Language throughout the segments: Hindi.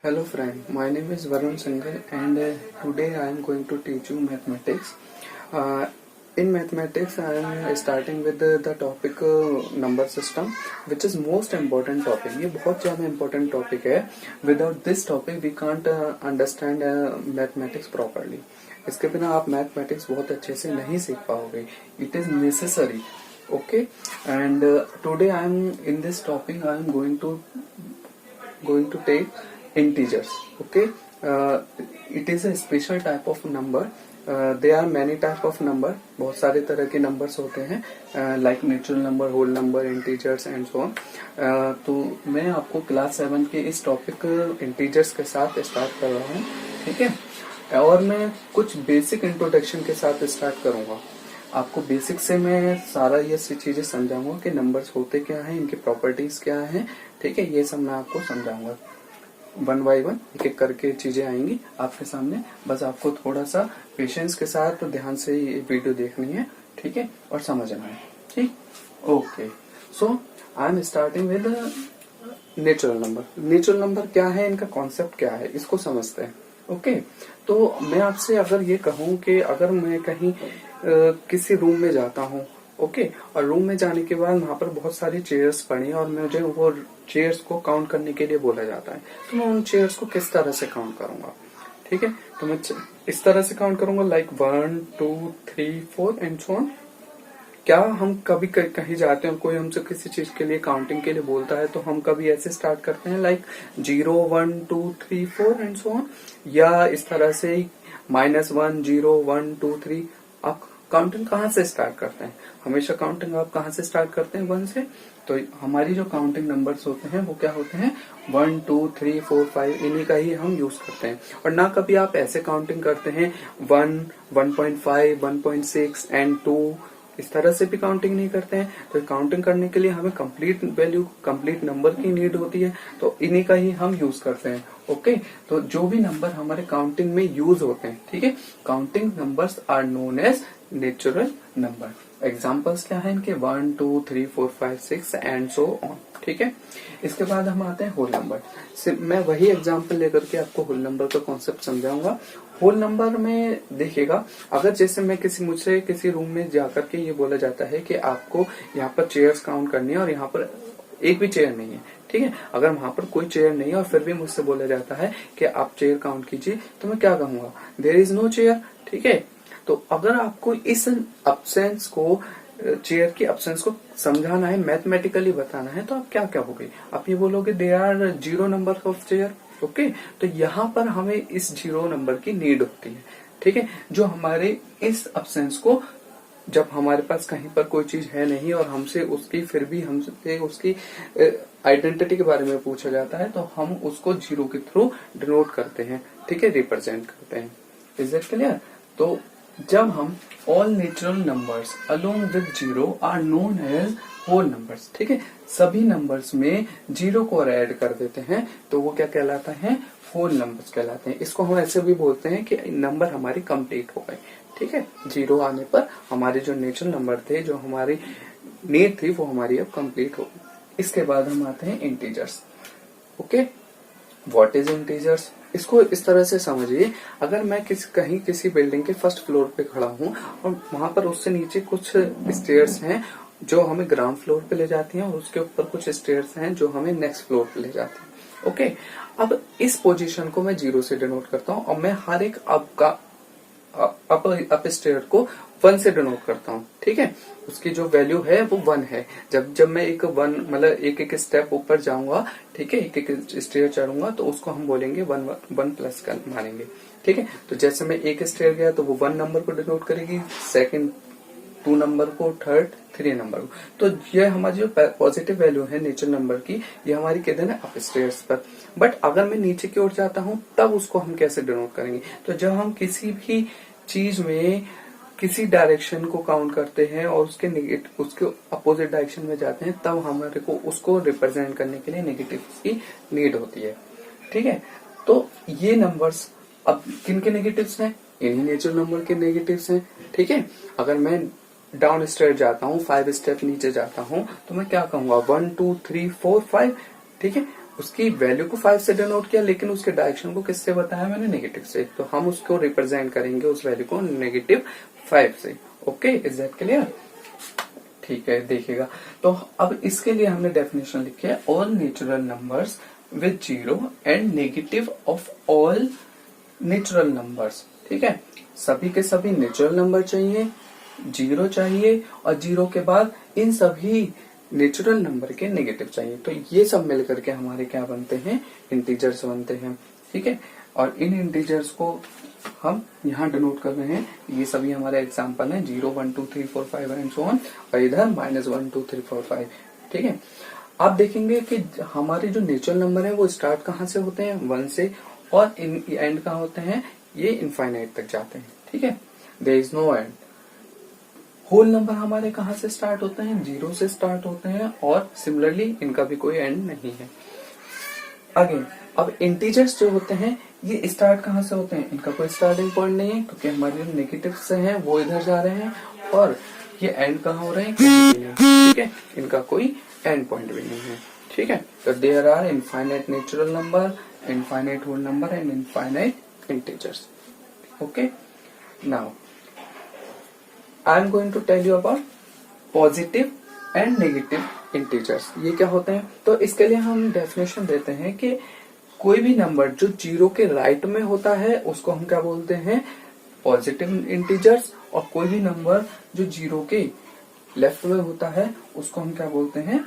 Hello friend, my name is Varun Singhal and today I am going to teach you mathematics. In mathematics I am starting with the topic number system, which is most important topic. ये बहुत ज़्यादा important topic है. Without this topic we can't understand mathematics properly. इसके बिना आप mathematics बहुत अच्छे से नहीं सीख पाओगे. It is necessary. Okay, and today I am in this topic I am going to take integers. Okay, it is a special type of number. There are many type of number. बहुत सारे तरह के numbers होते हैं, like natural number, whole number, integers and so on. तो मैं आपको क्लास 7 के इस टॉपिक integers के साथ स्टार्ट कर रहा हूँ. ठीक है, और मैं कुछ बेसिक इंट्रोडक्शन के साथ स्टार्ट करूंगा. आपको बेसिक से मैं सारा ये चीजें समझाऊंगा कि नंबर्स होते क्या हैं, इनकी प्रॉपर्टीज क्या हैं. ठीक है, ये सब मैं आपको समझाऊंगा. वन बाय वन एक एक करके चीजें आएंगी आपके सामने. बस आपको थोड़ा सा पेशेंस के साथ ध्यान से ये वीडियो देखनी है. ठीक है, और समझना है. ठीक, okay. So I am starting with natural number. Natural number क्या है, इनका कॉन्सेप्ट क्या है, इसको समझते हैं. ओके, तो मैं आपसे अगर ये कहूं कि अगर मैं कहीं किसी रूम में जाता हूँ, ओके, और रूम में जाने के बाद वहां पर बहुत सारी चेयर्स पड़ी और मुझे वो चेयर्स को काउंट करने के लिए बोला जाता है, तो मैं उन चेयर्स को किस तरह से काउंट करूंगा. ठीक है, तो मैं इस तरह से काउंट करूंगा, लाइक 1 2 3 4 एंड सो ऑन. क्या हम कभी कहीं जाते हैं, कोई हमसे किसी चीज के लिए काउंटिंग के लिए बोलता है, तो हम कभी ऐसे स्टार्ट करते हैं लाइक 0 1 2 3 4 एंड सो ऑन, या इस तरह से -1 0 1 2 3. आप काउंटिंग कहाँ से स्टार्ट करते हैं? हमेशा काउंटिंग आप कहाँ से स्टार्ट करते हैं? 1 से. तो हमारी जो काउंटिंग नंबर्स होते हैं वो क्या होते हैं? 1 2 3 4 5, इन्हीं का ही हम यूज करते हैं. और ना कभी आप ऐसे काउंटिंग करते हैं 1 1.5 1.6 एंड 2, इस तरह से भी काउंटिंग नहीं करते हैं. तो काउंटिंग करने के लिए हमें कंप्लीट वैल्यू, कंप्लीट नंबर की नीड होती है, तो इन्हीं का ही हम यूज करते हैं. ओके, तो जो भी नंबर हमारे काउंटिंग में यूज होते हैं, ठीक है, counting numbers are known as natural number. Examples क्या है इनके? 1 2 3 4 5 6 एंड सो ऑन. ठीक है, इसके बाद हम आते हैं होल नंबर. मैं वही एग्जाम्पल लेकर के आपको होल नंबर का कॉन्सेप्ट समझाऊंगा. होल नंबर में देखिएगा, अगर जैसे मैं मुझसे किसी रूम में जाकर के ये बोला जाता है कि आपको यहाँ पर चेयर्स काउंट करनी है और यहाँ पर एक भी चेयर नहीं है. ठीक है, अगर वहां पर कोई चेयर नहीं है और फिर भी मुझसे बोला जाता है कि आप चेयर काउंट कीजिए, तो मैं क्या कहूंगा? There is no chair. ठीक है, तो अगर आपको इस अब्सेंस को, चेयर की अब्सेंस को समझाना है, मैथमेटिकली बताना है, तो आप क्या कहोगे? आप ये बोलोगे there are 0 number of chair. Okay, तो यहाँ पर हमें इस 0 नंबर की नीड होती है. ठीक है, जो हमारे इस अब्सेंस को, जब हमारे पास कहीं पर कोई चीज है नहीं और हमसे उसकी, फिर भी हमसे उसकी आइडेंटिटी के बारे में पूछा जाता है, तो हम उसको 0 के थ्रू डिनोट करते हैं. ठीक है, रिप्रेजेंट करते हैं. Is it clear? तो जब हम all natural numbers along with 0 are known as whole numbers. ठीक है, सभी नंबर्स में 0 को और ऐड कर देते हैं, तो वो क्या कहलाता है? होल नंबर्स कहलाते हैं. इसको हम ऐसे भी बोलते हैं कि नंबर हमारी कंप्लीट हो गए. ठीक है, 0 आने पर हमारे जो नेचुरल नंबर थे, जो हमारी नीड थी, वो हमारी अब कंप्लीट हो गई. इसके बाद हम आते हैं integers. Okay, what is integers? इसको इस तरह से समझिए, अगर मैं कहीं किसी बिल्डिंग के फर्स्ट फ्लोर पे खड़ा हूँ और वहां पर उससे नीचे कुछ स्टेयर्स हैं जो हमें ग्राउंड फ्लोर पे ले जाती हैं, और उसके ऊपर कुछ स्टेयर्स हैं जो हमें नेक्स्ट फ्लोर पे ले जाती हैं. ओके, अब इस पोजीशन को मैं 0 से डिनोट करता हूँ और मैं हर एक अप स्टेयर को 1 से डिनोट करता हूँ. ठीक है, उसकी जो वैल्यू है वो 1 है. जब मैं एक 1 मतलब एक स्टेप ऊपर जाऊंगा, ठीक है, एक स्टेयर चढ़ूंगा, तो उसको हम बोलेंगे 1 प्लस का मानेंगे. ठीक है, तो जैसे मैं एक स्टेयर गया तो वो 1 नंबर को डिनोट करेगी, सेकंड 2 नंबर को, थर्ड 3 नंबर को. तो ये हमारी जो पॉजिटिव वैल्यू है नेचुरल नंबर की, ये हमारी किधर है? अप स्टेयर्स पर. बट अगर मैं नीचे की ओर जाता हूँ, तब उसको हम कैसे डिनोट करेंगे? तो जब हम किसी भी चीज में किसी डायरेक्शन को काउंट करते हैं और उसके अपोजिट डायरेक्शन में जाते हैं, तब हमारे को उसको रिप्रेजेंट करने के लिए नेगेटिव की नीड होती है. ठीक है, तो ये नंबर्स अब किन के नेगेटिव्स हैं? इन्हीं नेचुरल नंबर के नेगेटिव्स हैं. ठीक है, अगर मैं डाउन स्टेयर जाता हूँ, 5 स्टेप नीचे जाता हूँ, तो मैं क्या कहूंगा? 1 2 3 4 5. ठीक है, उसकी वैल्यू को 5 से डिनोट किया, लेकिन उसके डायरेक्शन को किससे बताया मैंने, नेगेटिव से। तो हम उसको रिप्रेजेंट करेंगे उस वैल्यू को -5 से। Okay, is that clear? ठीक है, देखिएगा। तो अब इसके लिए हमने डेफिनेशन लिखी है, all natural numbers with 0 and negative of all natural numbers. ठीक है, सभी के सभी नेचुरल नंबर चाहिए, 0 चाहिए, और 0 के बाद इन सभी नेचुरल नंबर के नेगेटिव चाहिए। तो ये सब मिलकर के हमारे क्या बनते हैं, इंटीजर्स बनते हैं। ठीक है, और इन इंटीजर्स को हम यहाँ डिनोट कर रहे हैं, ये सभी हमारे एग्जाम्पल हैं, 0 1 2 3 4 5 एंड सो ऑन, और इधर -1 2 3 4 5। ठीक है, आप देखेंगे कि हमारे जो नेचुरल नंबर है वो स्टार्ट कहाँ से होते हैं, 1 से, और एंड कहाँ होते हैं, ये इनफाइनाइट तक जाते हैं। ठीक है, there is no end. Whole number हमारे कहाँ से स्टार्ट होते हैं, 0 से स्टार्ट होते हैं, और सिमिलरली इनका भी कोई एंड नहीं है। अगेन, अब इंटीजर्स जो होते हैं ये स्टार्ट कहाँ से होते हैं, इनका कोई स्टार्टिंग पॉइंट नहीं है, क्योंकि हमारे जो नेगेटिव से हैं वो इधर जा रहे हैं, और ये एंड कहाँ हो रहे हैं, कहीं भी नहीं। ठीक है, इनका कोई एंड पॉइंट भी नहीं है। ठीक है, तो there are infinite natural number, infinite whole number and infinite integers. Okay, now I am going to tell you about positive and negative integers. ये क्या होते हैं, तो इसके लिए हम डेफिनेशन देते हैं कि कोई भी नंबर जो 0 के राइट में होता है उसको हम क्या बोलते हैं, पॉजिटिव इंटीजर्स, और कोई भी नंबर जो 0 के लेफ्ट में होता है उसको हम क्या बोलते हैं,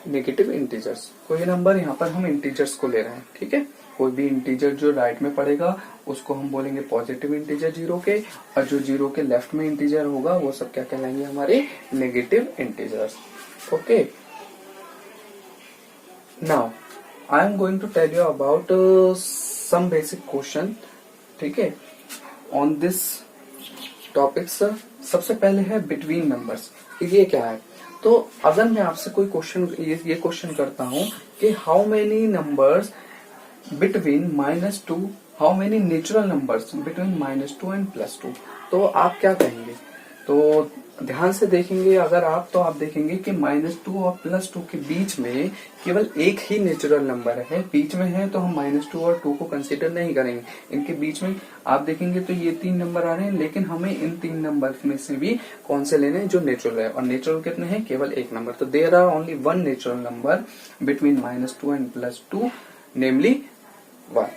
नेगेटिव इंटीजर्स। कोई नंबर, यहाँ पर हम इंटीजर्स को ले रहे हैं। ठीक है, कोई भी इंटीजर जो राइट में पड़ेगा उसको हम बोलेंगे पॉजिटिव इंटीजर 0 के, और जो 0 के लेफ्ट में इंटीजर होगा वो सब क्या कहलाएंगे, हमारे negative integers. Okay, now I am going to tell you about some basic question. ठीक है, ऑन दिस टॉपिक्स। सबसे पहले है बिटवीन नंबर्स, ये क्या है। तो अगर मैं आपसे कोई क्वेश्चन, ये क्वेश्चन करता हूँ कि how many numbers between -2, how many natural numbers between -2 and +2, तो आप क्या कहेंगे। तो ध्यान से देखेंगे अगर आप, तो आप देखेंगे कि -2 और +2 के बीच में केवल एक ही नेचुरल नंबर है, बीच में है, तो हम -2 और 2 को कंसीडर नहीं करेंगे। इनके बीच में आप देखेंगे तो ये 3 नंबर आ रहे हैं, लेकिन हमें इन 3 नंबर में से भी कौन से लेने हैं, जो नेचुरल है। और नेचुरल कितने हैं, केवल एक नंबर। तो there are only 1 natural number between -2 and +2, namely 1.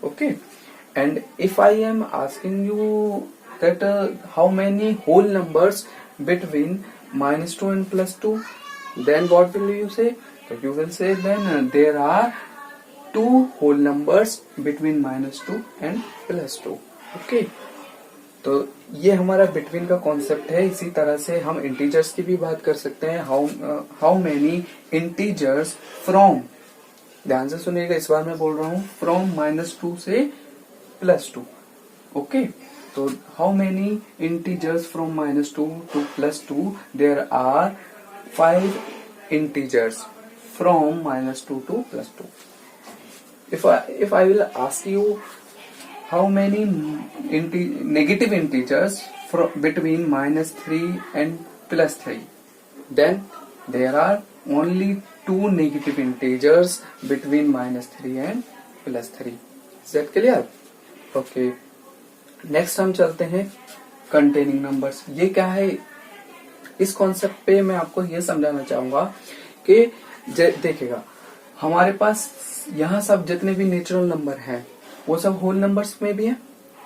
Okay, and if I am asking you that how many whole numbers between -2 and +2, then what will you say? So you will say then there are 2 whole numbers between -2 and +2. Okay, तो ये हमारा बिटवीन का कॉन्सेप्ट है। इसी तरह से हम इंटीजर्स की भी बात कर सकते हैं। हाउ मेनी इंटीजर्स फ्रॉम, ध्यान से सुनिएगा, इस बार मैं बोल रहा हूँ फ्रॉम -2 से +2। ओके, तो how many integers from -2 to +2, there are 5 integers from -2 to +2. If I will ask you how many negative integers between -3 and +3, then there are only 2 negative integers between -3 and +3. Is that clear? Okay. Next हम चलते हैं कंटेनिंग नंबर्स। ये क्या है, इस कॉन्सेप्ट पे मैं आपको ये समझाना चाहूंगा कि देखिएगा, हमारे पास यहाँ सब जितने भी नेचुरल नंबर हैं वो सब होल नंबर्स में भी हैं।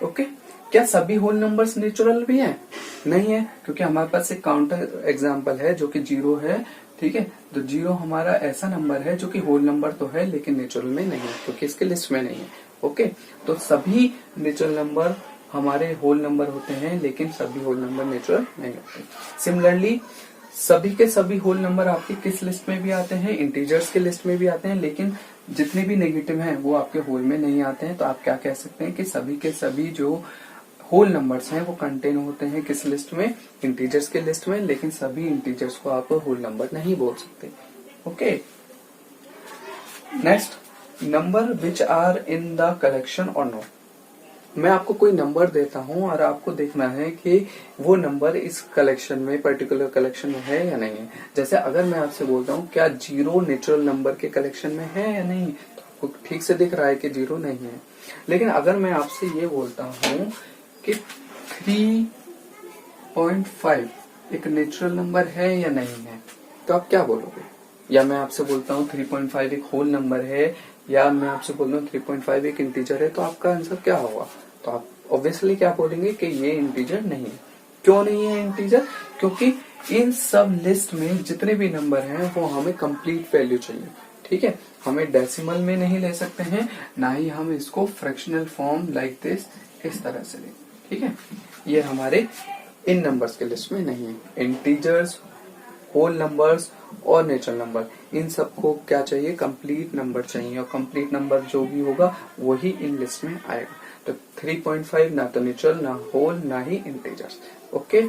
ओके, क्या सभी होल नंबर्स नेचुरल भी हैं? नहीं है, क्योंकि हमारे पास एक काउंटर एग्जांपल है जो कि 0 है। ठीक है, तो 0 हमारा ऐसा नंबर है जो कि होल नंबर तो है लेकिन नेचुरल में नहीं है, क्योंकि इसके लिस्ट में नहीं है। ओके, तो सभी नेचुरल नंबर हमारे होल नंबर होते हैं, लेकिन सभी होल नंबर नेचुरल नहीं होते। सिमिलरली सभी के सभी होल नंबर आपके किस लिस्ट में भी आते हैं, इंटीजर्स के लिस्ट में भी आते हैं, लेकिन जितने भी नेगेटिव हैं वो आपके होल में नहीं आते हैं। तो आप क्या कह सकते हैं कि सभी के सभी जो होल नंबर्स हैं वो कंटेन होते हैं किस लिस्ट में, इंटीजर्स के लिस्ट में, लेकिन सभी इंटीजर्स को आप होल नंबर नहीं बोल सकते। Okay, next, number which are in the collection or no. मैं आपको कोई नंबर देता हूँ और आपको देखना है कि वो नंबर इस कलेक्शन में, पर्टिकुलर कलेक्शन में है या नहीं है। जैसे अगर मैं आपसे बोलता हूँ क्या 0 नेचुरल नंबर के कलेक्शन में है या नहीं, तो आपको ठीक से दिख रहा है कि 0 नहीं है। लेकिन अगर मैं आपसे ये बोलता हूँ कि 3.5 एक नेचुरल नंबर है या नहीं है, तो आप क्या बोलोगे? या मैं आपसे बोलता हूँ 3.5 एक होल नंबर है, या मैं आपसे बोलता हूँ 3.5 एक इंटीजर है, तो आपका आंसर क्या होगा? तो आप ऑब्वियसली क्या बोलेंगे कि ये इंटीजर नहीं है। क्यों नहीं है इंटीजर? क्योंकि इन सब लिस्ट में जितने भी नंबर हैं वो हमें कंप्लीट वैल्यू चाहिए। ठीक है, हमें डेसिमल में नहीं ले सकते हैं, ना ही हम इसको फ्रैक्शनल फॉर्म लाइक दिस इस तरह से ले। ठीक है, ये हमारे इन नंबर्स के लिस्ट में नहीं है। इंटीजर्स, होल नंबर्स और नेचुरल नंबर, इन सबको क्या चाहिए? कंप्लीट नंबर चाहिए, और कंप्लीट नंबर जो भी होगा वही इन लिस्ट में आएगा। तो 3.5 ना तो नेचुरल, ना होल, ना ही इंटीजर्स। ओके,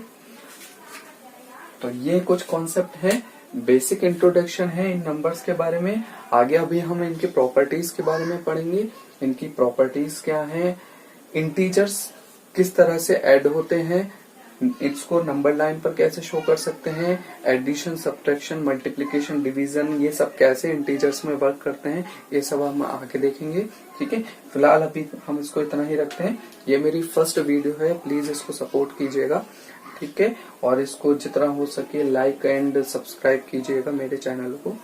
तो ये कुछ कॉन्सेप्ट है, बेसिक इंट्रोडक्शन है इन नंबर्स के बारे में। आगे अभी हम इनकी प्रॉपर्टीज के बारे में पढ़ेंगे। इनकी प्रॉपर्टीज क्या है, इंटीजर्स किस तरह से ऐड होते हैं, इसको नंबर लाइन पर कैसे शो कर सकते हैं, एडिशन, सब्ट्रैक्शन, मल्टीप्लिकेशन, डिवीजन, ये सब कैसे इंटीजर्स में वर्क करते हैं, ये सब हम आगे देखेंगे। ठीक है, फिलहाल अभी हम इसको इतना ही रखते हैं। ये मेरी फर्स्ट वीडियो है, प्लीज इसको सपोर्ट कीजिएगा। ठीक है, और इसको जितना हो सके लाइक एंड सब्सक्राइब कीजिएगा मेरे चैनल को।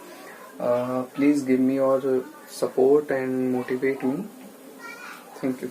Please give me your support and motivate me. Thank you.